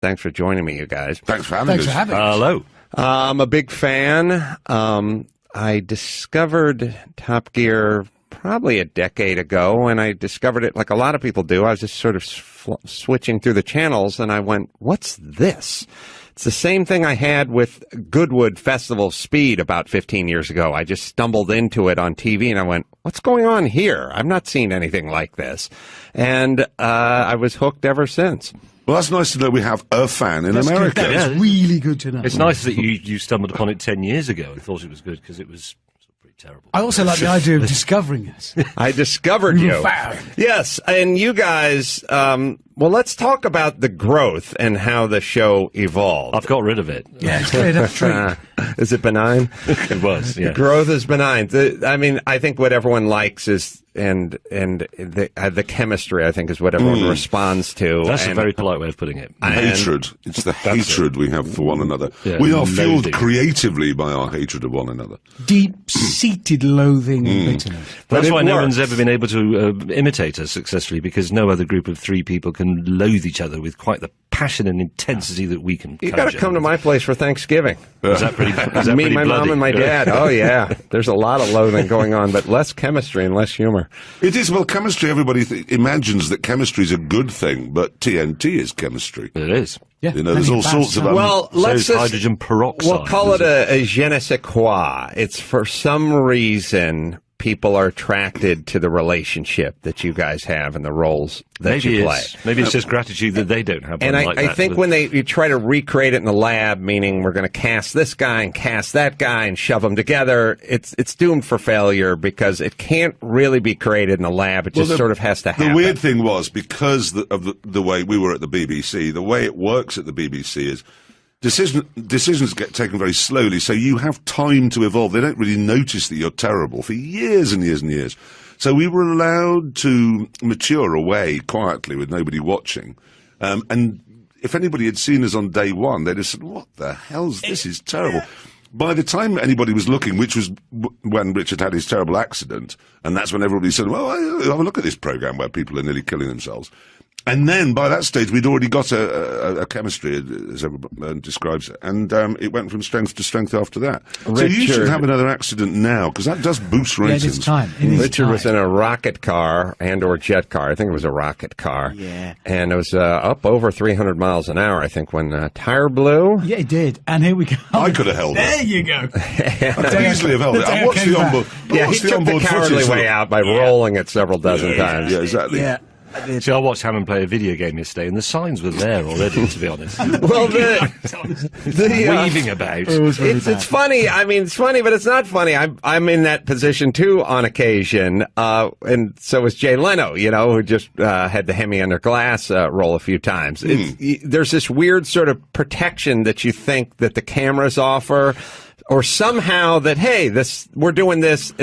Thanks for joining me, you guys. Thanks for having us. Hello. I'm a big fan. I discovered Top Gear probably a decade ago, and I discovered it like a lot of people do. I was just sort of switching through the channels, and I went, what's this? It's the same thing I had with Goodwood Festival of Speed about 15 years ago. I just stumbled into it on TV, and I went, what's going on here? I've not seen anything like this. And I was hooked ever since. Well, that's nice to know we have a fan in America. That's really good to know. It's nice that you stumbled upon it 10 years ago and thought it was good because it was pretty terrible. I also like the idea of discovering us. I discovered you. Yes, and you guys, well, let's talk about the growth and how the show evolved. I've got rid of it. Yeah, it's cleared up tree. Is it benign? It was, yeah. Growth is benign. I mean, I think what everyone likes is, and the chemistry, I think, is what everyone responds to. That's a very polite way of putting it. Hatred. It's the hatred we have for one another. Yeah, we are fueled loathing. creatively by our hatred of one another. Deep-seated loathing and bitterness. That's why no works. one's ever been able to imitate us successfully, because no other group of three people can loathe each other with quite the passion and intensity that we can. You got to come to my place for Thanksgiving. Is that pretty? Is that Me, pretty my bloody? mom, and my dad. Oh yeah, there's a lot of loathing going on, but less chemistry and less humor. It is, well, chemistry, everybody imagines that chemistry is a good thing, but TNT is chemistry. It is. Yeah, You know, there's all sorts of... Well, let's So is hydrogen peroxide. We'll call it a je ne sais quoi. It's for some reason people are attracted to the relationship that you guys have and the roles that you play. Maybe it's just gratitude that they don't have. And one like I that, think but- when you try to recreate it in the lab, meaning we're going to cast this guy and cast that guy and shove them together, it's doomed for failure because it can't really be created in a lab. It just sort of has to happen. The weird thing was, because of the way we were at the BBC, the way it works at the BBC is decisions get taken very slowly, so you have time to evolve. They don't really notice that you're terrible for years and years and years. So we were allowed to mature away quietly with nobody watching. And if anybody had seen us on day one, they'd have said, what the hell's this? Is terrible. By the time anybody was looking, which was when Richard had his terrible accident, and that's when everybody said, well, have a look at this programme where people are nearly killing themselves. And then, by that stage, we'd already got a chemistry, as everyone describes it, and it went from strength to strength after that. So you should have another accident now, because that does boost ratings. Yeah, it's time. Richard was in a rocket car or jet car. I think it was a rocket car. Yeah. And it was up over 300 miles an hour, I think, when tire blew. Yeah, it did. And here we go. I could have held it. There you go. I could easily have held it. I watched the onboard. Yeah, he took the cowardly way out by rolling it several dozen times. Yeah, exactly. Yeah. See, I watched Hammond play a video game yesterday, and the signs were there already, to be honest. Well, Weaving about. It's funny. I mean, it's funny, but it's not funny. I'm in that position too on occasion, and so is Jay Leno. You know, who just had the Hemi under glass roll a few times. There's this weird sort of protection that you think that the cameras offer. Or somehow that, hey, we're doing this.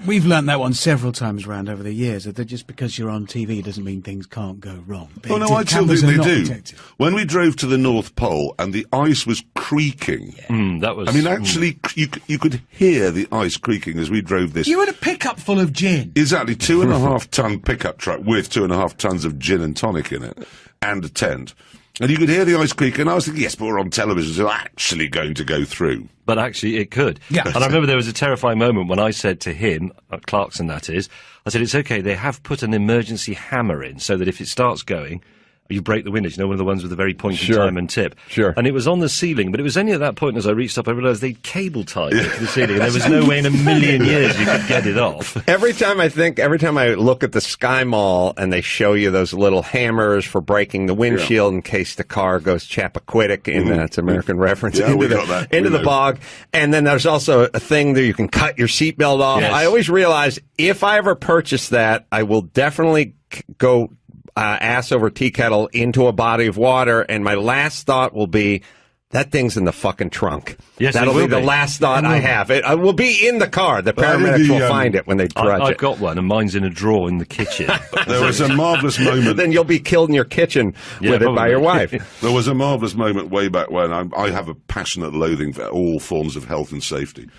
We've learned that one several times around over the years, that just because you're on TV doesn't mean things can't go wrong. Oh, no, I still think they do. When we drove to the North Pole and the ice was creaking, that was. I mean, actually, you could hear the ice creaking as we drove this. You had a pickup full of gin. Exactly, 2.5 ton pickup truck with 2.5 tons of gin and tonic in it, and a tent. And you could hear the ice creak, and I was thinking, yes, but we're on television, so it's actually going to go through. But actually, it could. Yeah. And I remember there was a terrifying moment when I said to him, Clarkson that is, I said, it's okay, they have put an emergency hammer in so that if it starts going, you break the windows, you know, one of the ones with the very point in time and tip. Sure. And it was on the ceiling, but it was only at that point as I reached up, I realised they'd cable tied it to the ceiling, and there was no way in a million years you could get it off. Every time I look at the Sky Mall and they show you those little hammers for breaking the windshield in case the car goes Chappaquiddick, that's American reference, into the bog. And then there's also a thing that you can cut your seatbelt off. Yes. I always realize if I ever purchase that, I will definitely go ass over tea kettle into a body of water, and my last thought will be, that thing's in the fucking trunk. Yes, that'll be the last thought I have. It will be in the car. The paramedics will find it when they drudge it. I've got one, and mine's in a drawer in the kitchen. There was a marvellous moment. Then you'll be killed in your kitchen with it by your wife. There was a marvellous moment way back when I have a passionate loathing for all forms of health and safety.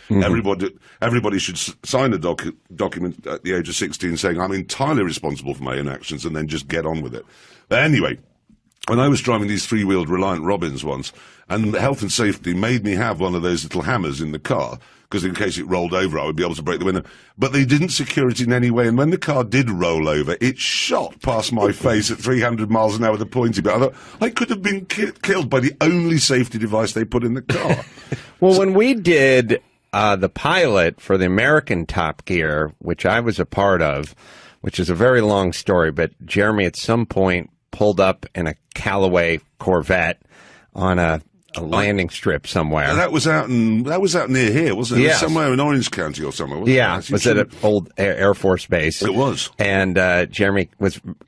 Everybody should sign a document at the age of 16 saying, I'm entirely responsible for my own actions, and then just get on with it. But anyway, when I was driving these three-wheeled Reliant Robins once, and health and safety made me have one of those little hammers in the car, because in case it rolled over, I would be able to break the window. But they didn't secure it in any way, and when the car did roll over, it shot past my face at 300 miles an hour with a pointy bit. I thought, I could have been killed by the only safety device they put in the car. Well, when we did the pilot for the American Top Gear, which I was a part of, which is a very long story, but Jeremy at some point pulled up in a Callaway Corvette on a landing strip somewhere. That was out near here, wasn't it? Yes. It was somewhere in Orange County or somewhere, wasn't it was at an old Air Force base. It was. And Jeremy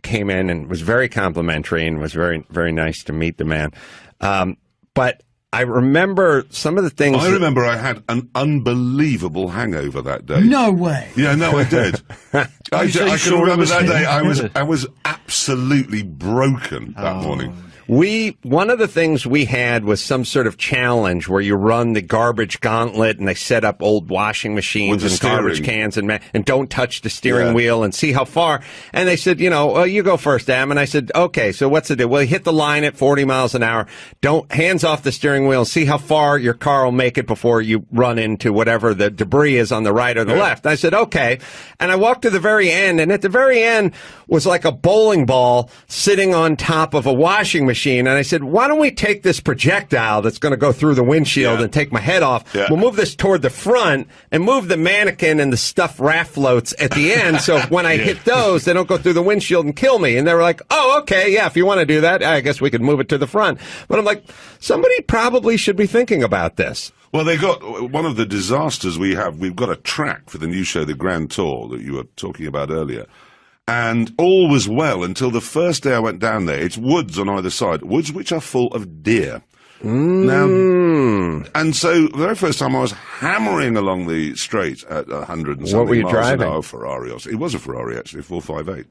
came in and was very complimentary and was very, very nice to meet the man. But I remember some of the things... I remember I had an unbelievable hangover that day. No way. Yeah, no, I did. I can remember that day. I was absolutely broken that morning. One of the things we had was some sort of challenge where you run the garbage gauntlet and they set up old washing machines and garbage cans and don't touch the steering wheel and see how far. And they said, you go first, Adam. And I said, okay, so what's the deal? Well, you hit the line at 40 miles an hour. Hands off the steering wheel and see how far your car will make it before you run into whatever the debris is on the right or the left. And I said, okay. And I walked to the very end, and at the very end was like a bowling ball sitting on top of a washing machine. And I said, why don't we take this projectile that's going to go through the windshield and take my head off? Yeah. We'll move this toward the front and move the mannequin and the stuffed raft floats at the end. So when I hit those, they don't go through the windshield and kill me. And they were like, oh, okay, yeah, if you want to do that, I guess we could move it to the front. But I'm like, somebody probably should be thinking about this. Well, they got one of the disasters we've got a track for the new show, The Grand Tour, that you were talking about earlier. And all was well until the first day I went down there. It's woods on either side, woods which are full of deer. Now, and so the very first time I was hammering along the straight at 100 and something what were you miles driving? an hour, Ferrari. It was a Ferrari, actually, 458.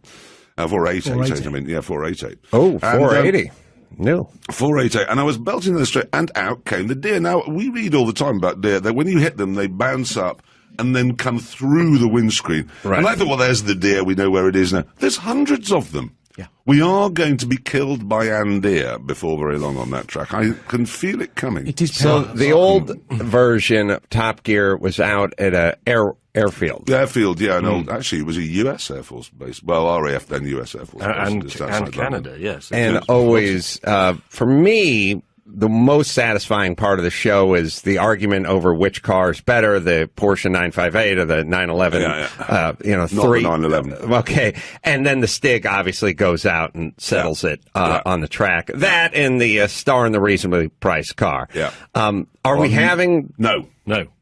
488, I mean, yeah, 488. Oh, 480. No. 488, and I was belting the straight, and out came the deer. Now, we read all the time about deer, that when you hit them, they bounce up and then come through the windscreen. Right. And I thought, well, there's the deer, we know where it is now. There's hundreds of them. Yeah. We are going to be killed by deer before very long on that track. I can feel it coming. It is so the old version of Top Gear was out at a airfield. The airfield, yeah. No, actually, it was a U.S. Air Force base. Well, RAF, then U.S. Air Force base. And Canada, yes. And always, for me, the most satisfying part of the show is the argument over which car is better, the Porsche 958 or the 911. Not three. the 911. Okay. And then the Stig obviously goes out and settles it on the track. That and the Star and the reasonably priced car. Yeah. Are we having... No.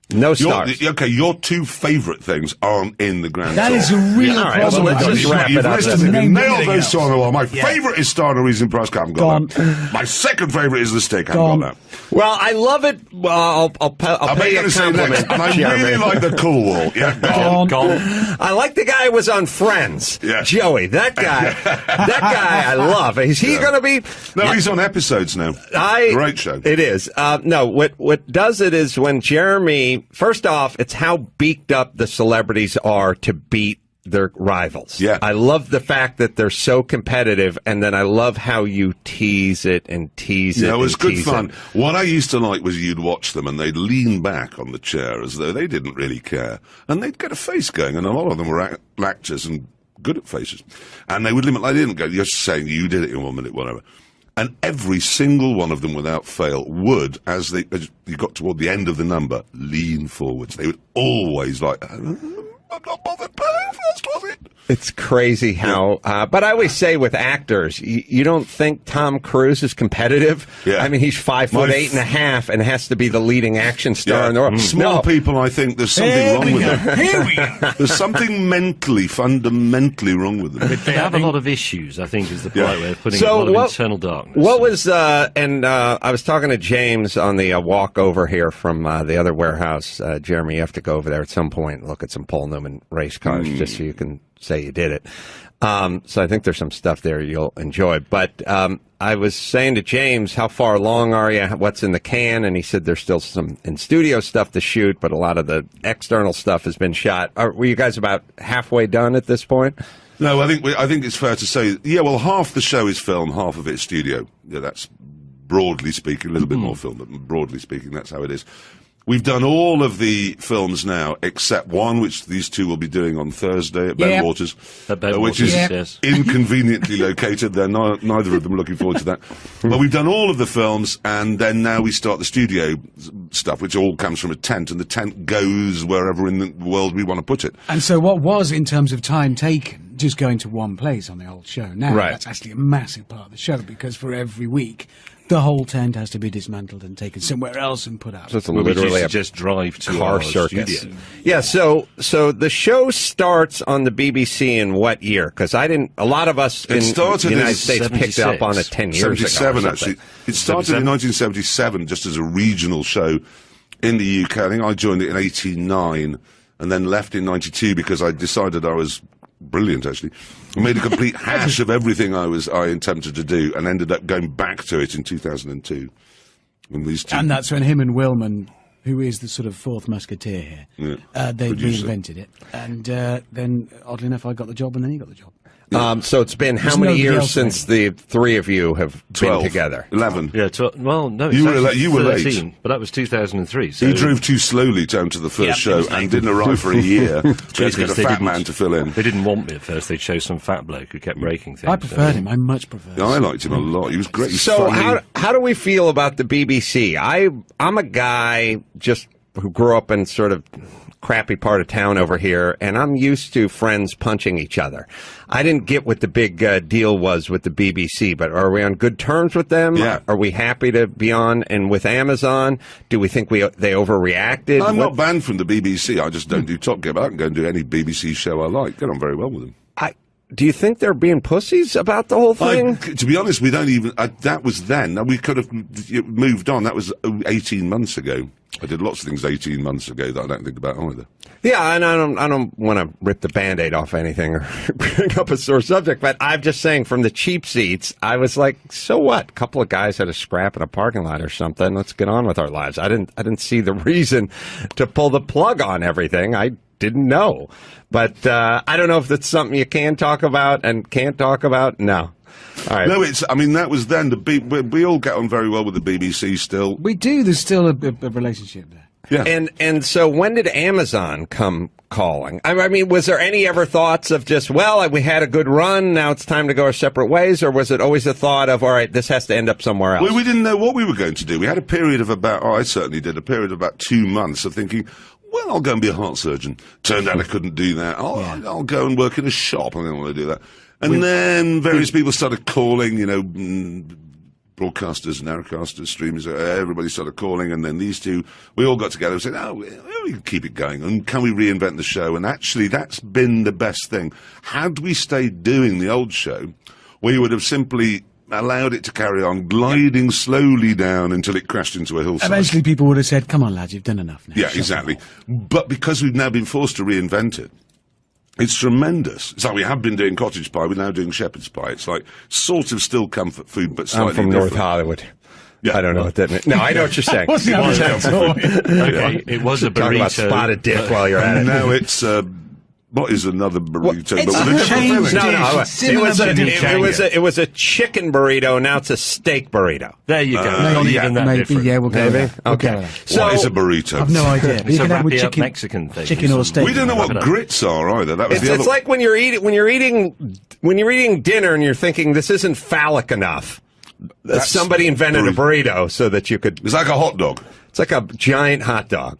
No stars. Your two favourite things aren't in the Grand Tour. That is a real problem. Well, let's just wrap it up. You've nailed those two on the wall. My favourite is Star and a Reason Price Car. I haven't got that. My second favourite is the Stick. I haven't got that. Well, I love it. Well, I'll pay you a compliment. And I really like the Cool Wall. Yeah, gone. I like the guy who was on Friends. Yeah. Joey. That guy. That guy I love. Is he going to be... No, he's on episodes now. Great show. It is. No, what does it is when Jeremy... First off, it's how beaked up the celebrities are to beat their rivals. Yeah. I love the fact that they're so competitive, and then I love how you tease it and tease it. It was good fun. What I used to like was you'd watch them and they'd lean back on the chair as though they didn't really care. And they'd get a face going, and a lot of them were actors and good at faces. And they would limit, I didn't go, you're saying you did it in 1 minute, whatever. And every single one of them, without fail, would, as you got toward the end of the number, lean forwards. They would always I'm not bothered paying first, was it? It's crazy how, but I always say with actors, you don't think Tom Cruise is competitive? Yeah. I mean, he's 5'8.5" and has to be the leading action star in the world. Small people, I think there's something wrong with them. Here we go. There's something fundamentally wrong with them. They have a lot of issues, I think, is the polite way of putting it. A lot of internal darkness. What was, I was talking to James on the walk over here from the other warehouse. Jeremy, you have to go over there at some point and look at some Paul Newman race cars just so you can say you did it. So I think there's some stuff there you'll enjoy. But I was saying to James, how far along are you? What's in the can? And he said there's still some in-studio stuff to shoot, but a lot of the external stuff has been shot. Were you guys about halfway done at this point? No, I think it's fair to say, yeah, well, half the show is film, half of it's studio. Yeah, that's broadly speaking, a little bit more film, but broadly speaking, that's how it is. We've done all of the films now, except one, which these two will be doing on Thursday at Ben Waters, which is yes. inconveniently located. They're neither of them looking forward to that. But we've done all of the films, and then now we start the studio stuff, which all comes from a tent, and the tent goes wherever in the world we want to put it. And so what was, in terms of time taken, just going to one place on the old show, now that's actually a massive part of the show, because for every week, the whole tent has to be dismantled and taken somewhere else and put out. So it's literally a just drive to car our circus. studio. Yeah, so the show starts on the BBC in what year? Because a lot of us in the United States picked up on it 10 years ago. 77, actually. It started in 1977 just as a regional show in the UK. I think I joined it in 89 and then left in 92 because I decided I was brilliant, actually. I made a complete hash of everything I attempted to do, and ended up going back to it in 2002. And that's when him and Wilman, who is the sort of fourth musketeer here, they reinvented it. And then, oddly enough, I got the job, and then he got the job. So it's been how many years since the three of you have 12, been together? 11. Yeah, well, no, You were 13, late. but that was 2003. So He drove too slowly down to the first show and didn't arrive for a year. So he's got a fat man to fill in. They didn't want me at first. They chose some fat bloke who kept breaking things. I preferred him. I much preferred him. I liked him a lot. He was great. He was So funny. how do we feel about the BBC? I'm a guy just who grew up in sort of crappy part of town over here, and I'm used to friends punching each other. I didn't get what the big deal was with the BBC, but are we on good terms with them? Yeah. Are we happy to be on? And with Amazon, do we think they overreacted? I'm not banned from the BBC. I just don't do Top Gear. I can go and do any BBC show I like. Get on very well with them. Do you think they're being pussies about the whole thing? To be honest, we don't even... that was then. We could have moved on. That was 18 months ago. I did lots of things 18 months ago that I don't think about either. Yeah, and I don't want to rip the Band-Aid off anything or bring up a sore subject, but I'm just saying from the cheap seats, I was like, so what? A couple of guys had a scrap in a parking lot or something. Let's get on with our lives. I didn't see the reason to pull the plug on everything. I didn't know. But I don't know if that's something you can talk about and can't talk about. No. All right. No, that was then. We all get on very well with the BBC still. We do. There's still a relationship there. Yeah. And so when did Amazon come calling? I mean, was there any ever thoughts of just, well, we had a good run, now it's time to go our separate ways, or was it always a thought of, all right, this has to end up somewhere else? Well, we didn't know what we were going to do. We had a period of I certainly did, a period of about 2 months of thinking, well, I'll go and be a heart surgeon. Turned out I couldn't do that. I'll go and work in a shop. I didn't want to do that. And then various people started calling, broadcasters, narrowcasters, streamers, everybody started calling, and then these two, we all got together and said, we can keep it going, and can we reinvent the show? And actually, that's been the best thing. Had we stayed doing the old show, we would have simply allowed it to carry on, gliding slowly down until it crashed into a hillside. Eventually people would have said, come on, lads, you've done enough now. Yeah, exactly. But because we've now been forced to reinvent it, it's tremendous. It's like we have been doing cottage pie, we're now doing shepherd's pie. It's like sort of still comfort food, but slightly I'm from different. North Hollywood. Yeah. I don't know what that means. No, I know what you're saying. Okay, it was a burrito. Talk about spotted dick while you're at it. Now it's what is another burrito? It's but with a changed. different filling. It was a chicken burrito. Now it's a steak burrito. There you go. Not yeah. even that Maybe, different. yeah, we'll go with that. We'll go Okay. with that. So What is a burrito? I've no idea. But It's you a can have with wrappy up chicken, Mexican thing. chicken or steak. We don't know what grits are either. That was the it's other. like when you're eating dinner and you're thinking this isn't phallic enough. That's Somebody invented a burrito so that you could. It's like a hot dog. It's like a giant hot dog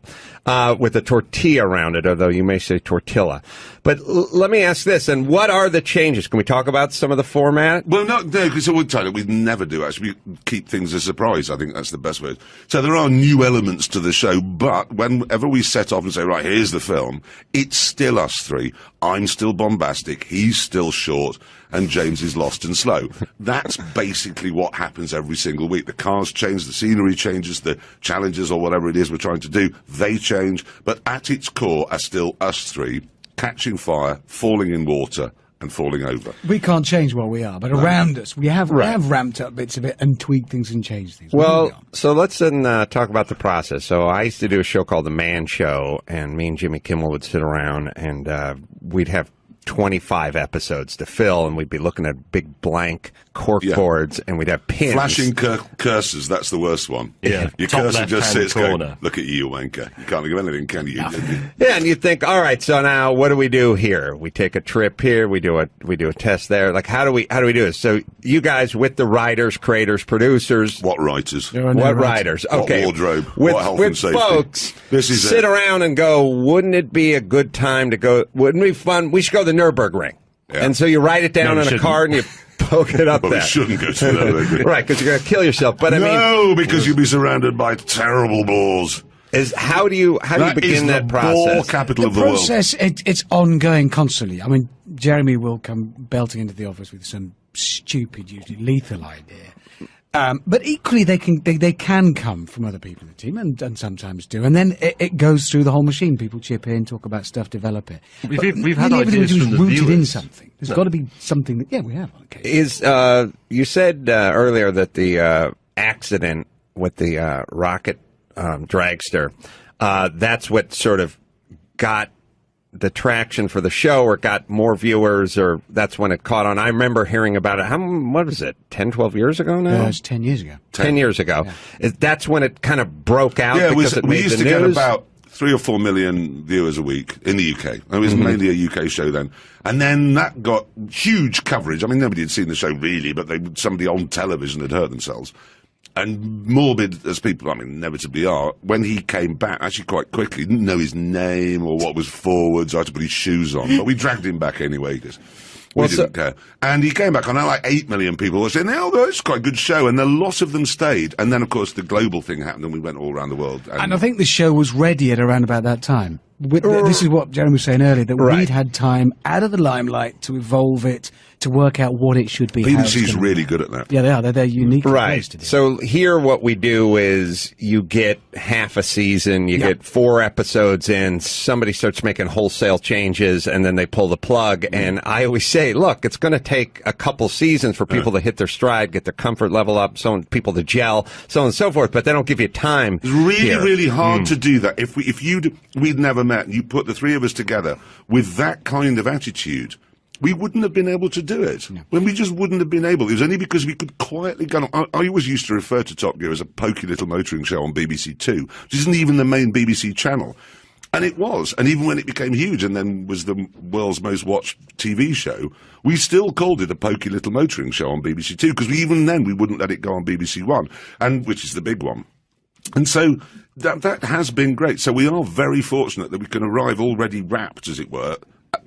with a tortilla around it, although you may say tortilla. But let me ask this, and what are the changes? Can we talk about some of the format? Well, no, because we never do, actually. We keep things a surprise. I think that's the best way. So there are new elements to the show, but whenever we set off and say, right, here's the film, it's still us three. I'm still bombastic, he's still short, and James is lost and slow. That's basically what happens every single week. The cars change, the scenery changes, the challenges or whatever it is we're trying to do, they change, but at its core are still us three, catching fire, falling in water, and falling over. We can't change what we are, but around us, we have ramped up bits of it and tweaked things and changed things. Well, so let's then talk about the process. So I used to do a show called The Man Show, and me and Jimmy Kimmel would sit around, and we'd have 25 episodes to fill, and we'd be looking at big blank cork boards, and we'd have pins. Flashing cursors, that's the worst one. Yeah. Your Top cursor just left-hand sits going, corner. look at you wanker. You can't think of anything, can you? Yeah, and you think, all right, so now what do we do here? We take a trip here, we do a test there. Like, how do we do this? So you guys with the writers, creators, producers, What writers? There are no what writers. writers? Okay, What wardrobe? with, What health with and safety? folks, This is sit it. around and go, wouldn't it be a good time to go? Wouldn't it be fun? We should go to the Nürburgring. Yeah. And so you write it down No, we on a shouldn't. card and you poke it up Well, there. we shouldn't go to that. Right, because you're going to kill yourself. But I mean, No, because you'll be surrounded by terrible bores. how do you That begin is that the bore process? capital The of the world. process, it's ongoing constantly. I mean, Jeremy will come belting into the office with some stupid, usually lethal idea. But equally, they can come from other people in the team, and sometimes do. And then it goes through the whole machine. People chip in, talk about stuff, develop it. We've But had nearly everything ideas we do from is the rooted in viewers. something. There's got to be something that, we have on occasion. Is you said earlier that the accident with the rocket dragster, that's what sort of got the traction for the show, or got more viewers, or that's when it caught on. I remember hearing about it. What was it? 10, 12 years ago now? It's 10 years ago. 10 years ago. That's when it kind of broke out because it we made used the to get news? about 3 or 4 million viewers a week in the UK. It was mainly a UK show then. And then that got huge coverage. I mean, nobody had seen the show really, but somebody on television had hurt themselves. And morbid as people, I mean, inevitably are, when he came back, actually quite quickly, didn't know his name or what was forwards, I had to put his shoes on. But we dragged him back anyway, because we didn't care. And he came back on, like 8 million people were saying, oh, it's quite a good show. And a lot of them stayed. And then, of course, the global thing happened, and we went all around the world. And I think the show was ready at around about that time. This is what Jeremy was saying earlier, that Right. we'd had time out of the limelight to evolve it, to work out what it should be. how it's BBC's gonna really be. good at that. Yeah, they are. They're unique. Right. So here what we do is you get half a season, you get 4 episodes in, somebody starts making wholesale changes, and then they pull the plug. And I always say, look, it's going to take a couple seasons for people to hit their stride, get their comfort level up, people to gel, so on and so forth, but they don't give you time. It's really, here. really hard to do that. If we'd never met, and you put the 3 of us together with that kind of attitude, we wouldn't have been able to do it. When we just wouldn't have been able. It was only because we could quietly go on. I always used to refer to Top Gear as a pokey little motoring show on BBC Two, which isn't even the main BBC channel. And it was. And even when it became huge and then was the world's most watched TV show, we still called it a pokey little motoring show on BBC Two, because even then we wouldn't let it go on BBC One, which is the big one. And so that has been great. So we are very fortunate that we can arrive already wrapped, as it were,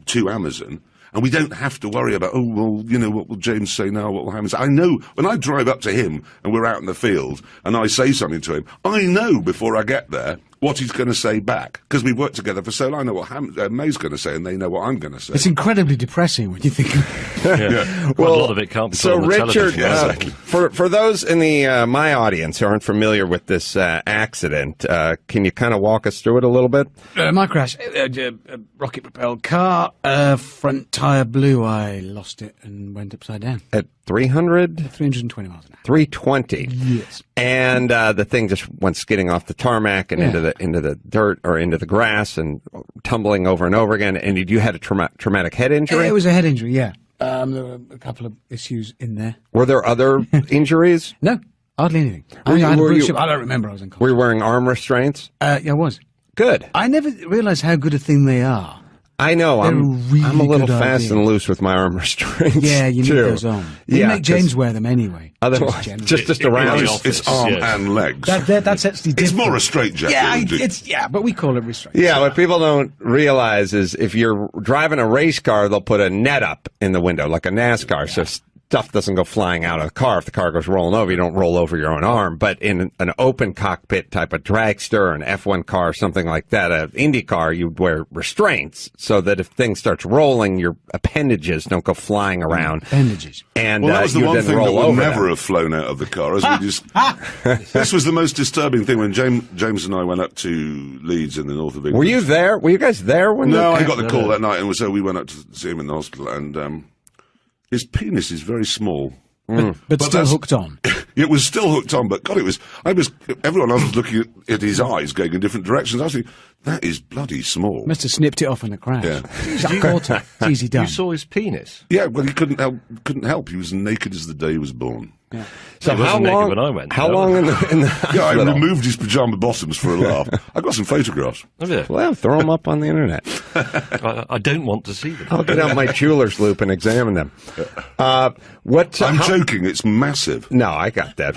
to Amazon. And we don't have to worry about, what will James say now? What will Hammond say? I know when I drive up to him and we're out in the field and I say something to him, I know before I get there what he's going to say back, because we've worked together for so long. I know what May's going to say, and they know what I'm going to say. It's incredibly depressing when you think of it. Well, a lot of it can't be So told on the Richard, television. for those in the my audience who aren't familiar with this accident, can you kind of walk us through it a little bit? My crash, a rocket-propelled car, front tyre blew. I lost it and went upside down. At 300? 320 miles an hour. 320. Yes. And the thing just went skidding off the tarmac and into the dirt or into the grass and tumbling over and over again. And you had a traumatic head injury? It was a head injury, yeah. There were a couple of issues in there. Were there other injuries? No, hardly anything. I don't remember. I was unconscious. Were you wearing arm restraints? Yeah, I was. Good. I never realised how good a thing they are. I know. They're I'm a really little good fast idea. and loose with my arm restraints. Yeah, you need too. those on. You Yeah, make James wear them anyway. Otherwise, just around. the office, It's arm yes. and legs. That's actually different. It's more a straitjacket. Yeah, but we call it restraint. Yeah, what people don't realize is if you're driving a race car, they'll put a net up in the window, like a NASCAR, so stuff doesn't go flying out of the car. If the car goes rolling over, you don't roll over your own arm. But in an open cockpit type of dragster, an F1 car, something like that, an Indy car, you'd wear restraints so that if things starts rolling, your appendages don't go flying around. Appendages. And Well, that was the you one then thing that roll would over never them. have flown out of the car. As we just, this was the most disturbing thing when James and I went up to Leeds in the north of England. Were you there? Were you guys there when? No, I got the call that night, and so we went up to see him in the hospital. And his penis is very small, But still that's- hooked on. It was still hooked on, but God, everyone else was looking at his eyes going in different directions. I was thinking, that is bloody small. Must have snipped it off in a crash. Yeah. Jeez, caught it. It's easy done. You saw his penis? Yeah, well, he couldn't help. He was naked as the day he was born. Yeah. So He wasn't naked when I went. How no. long in the Yeah, I hospital? removed his pyjama bottoms for a laugh. I got some photographs. Have you? Well, throw them up on the internet. I don't want to see them. I'll get out my jeweler's loop and examine them. I'm joking. It's massive. No, I got that.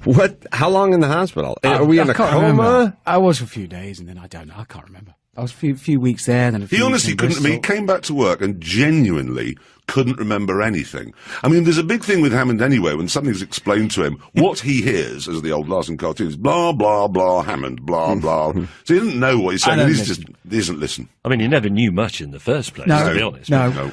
What? How long in the hospital? Are we in a can't coma? remember. I was for a few days, and then I don't know. I can't remember. I was a few weeks there, then a few He weeks honestly in couldn't. I mean, he Bristol. came back to work and genuinely couldn't remember anything. I mean, there's a big thing with Hammond anyway. When something's explained to him, what he hears, as the old Larson cartoon, is blah blah blah Hammond, blah blah. So he didn't know what he's saying. I And don't he doesn't listen. I mean, he never knew much in the first place, No. to be honest. No. No.